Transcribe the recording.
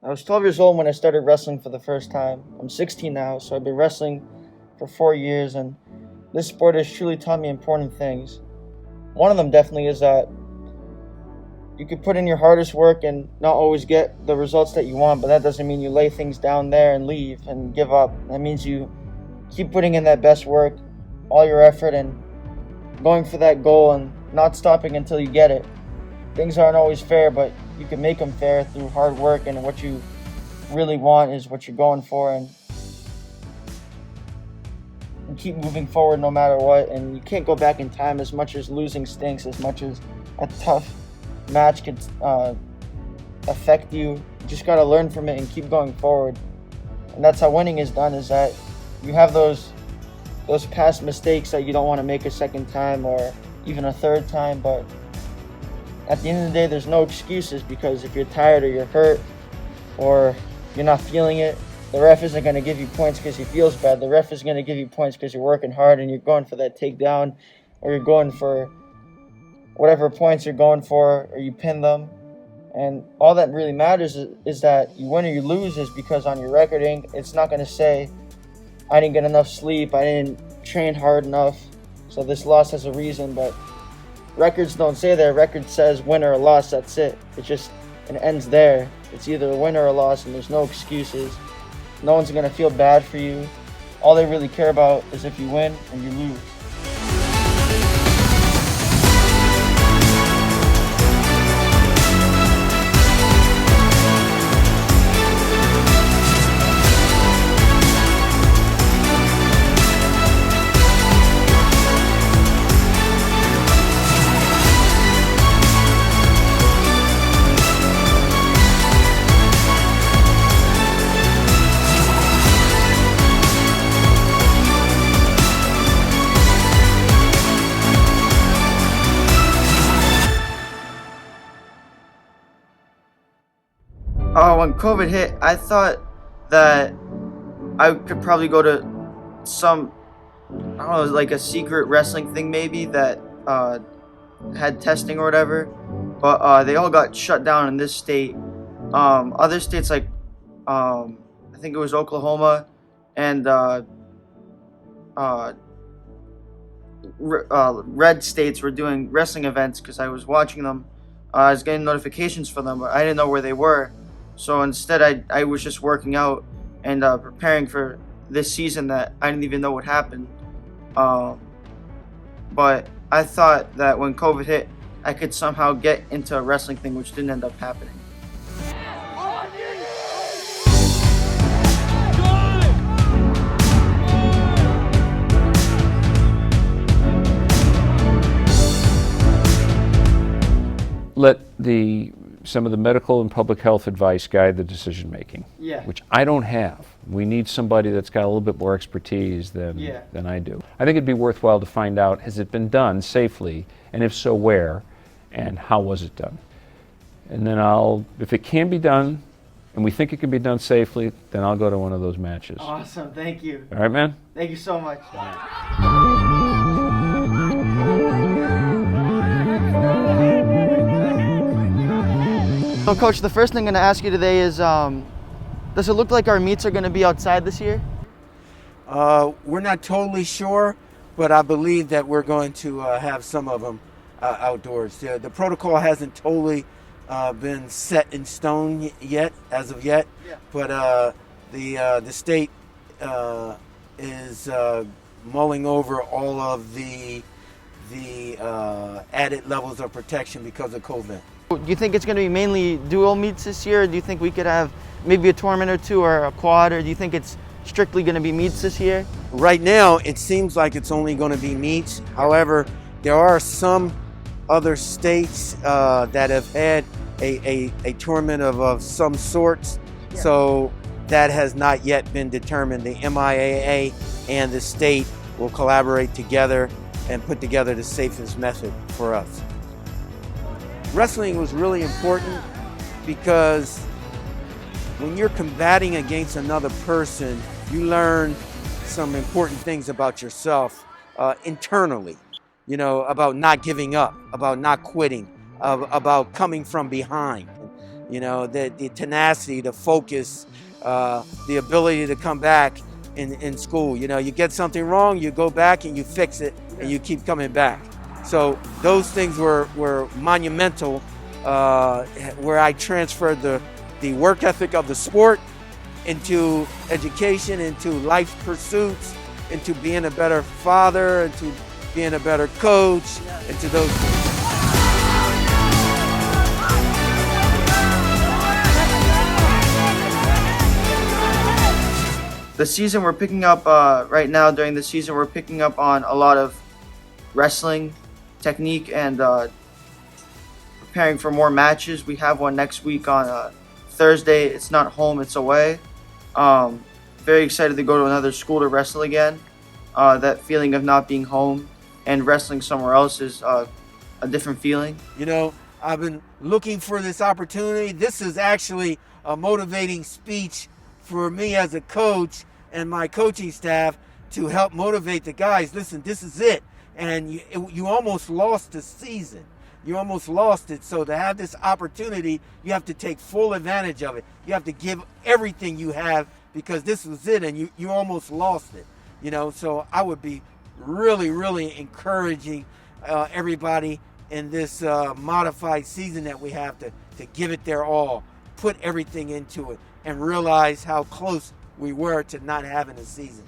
I was 12 years old when I started wrestling for the first time. I'm 16 now, so I've been wrestling for 4 years, and this sport has truly taught me important things. One of them definitely is that you could put in your hardest work and not always get the results that you want, but that doesn't mean you lay things down there and leave and give up. That means you keep putting in that best work, all your effort, and going for that goal and not stopping until you get it. Things aren't always fair, but you can make them fair through hard work, and what you really want is what you're going for, and you keep moving forward no matter what. And you can't go back in time. As much as losing stinks, as much as a tough match could affect you, you just got to learn from it and keep going forward. And that's how winning is done, is that you have those past mistakes that you don't want to make a second time or even a third time, but at the end of the day, there's no excuses, because if you're tired or you're hurt or you're not feeling it, the ref isn't going to give you points because he feels bad. The ref is going to give you points because you're working hard and you're going for that takedown, or you're going for whatever points you're going for, or you pin them. And all that really matters is that you win or you lose, is because on your recording, it's not going to say, I didn't get enough sleep, I didn't train hard enough, so this loss has a reason. But records don't say that. Record says win or a loss, that's it. It ends there. It's either a win or a loss, and there's no excuses. No one's going to feel bad for you. All they really care about is if you win and you lose. When COVID hit, I thought that I could probably go to some, I don't know, like a secret wrestling thing maybe that had testing or whatever, but they all got shut down in this state. Other states like, I think it was Oklahoma and red states were doing wrestling events, because I was watching them. I was getting notifications for them, but I didn't know where they were. So instead, I was just working out and preparing for this season that I didn't even know what happened. But I thought that when COVID hit, I could somehow get into a wrestling thing, which didn't end up happening. Let some of the medical and public health advice guide the decision making, which I don't have. We need somebody that's got a little bit more expertise than I do. I think it'd be worthwhile to find out, has it been done safely, and if so, where, and how was it done? And then if it can be done, and we think it can be done safely, then I'll go to one of those matches. Awesome, thank you. All right, man? Thank you so much. So, Coach, the first thing I'm going to ask you today is, does it look like our meets are going to be outside this year? We're not totally sure, but I believe that we're going to have some of them outdoors. The protocol hasn't totally been set in stone yet, as of yet, but the state is mulling over all of the added levels of protection because of COVID. Do you think it's going to be mainly dual meets this year, or do you think we could have maybe a tournament or two or a quad, or do you think it's strictly going to be meets this year? Right now, it seems like it's only going to be meets. However, there are some other states that have had a tournament of some sorts, so that has not yet been determined. The MIAA and the state will collaborate together and put together the safest method for us. Wrestling was really important because when you're combating against another person, you learn some important things about yourself internally, about not giving up, about not quitting, about coming from behind. You know, the tenacity, the focus, the ability to come back in school. You know, you get something wrong, you go back and you fix it, and you keep coming back. So those things were monumental, where I transferred the work ethic of the sport into education, into life pursuits, into being a better father, into being a better coach, into those things. The season we're picking up right now, during the season, we're picking up on a lot of wrestling technique and preparing for more matches. We have one next week on Thursday. It's not home, it's away. Very excited to go to another school to wrestle again. That feeling of not being home and wrestling somewhere else is a different feeling. You know, I've been looking for this opportunity. This is actually a motivating speech for me as a coach and my coaching staff to help motivate the guys. Listen, this is it. And you almost lost the season. You almost lost it. So to have this opportunity, you have to take full advantage of it. You have to give everything you have, because this was it and you almost lost it. You know, so I would be really, really encouraging everybody in this modified season that we have to give it their all, put everything into it, and realize how close we were to not having a season.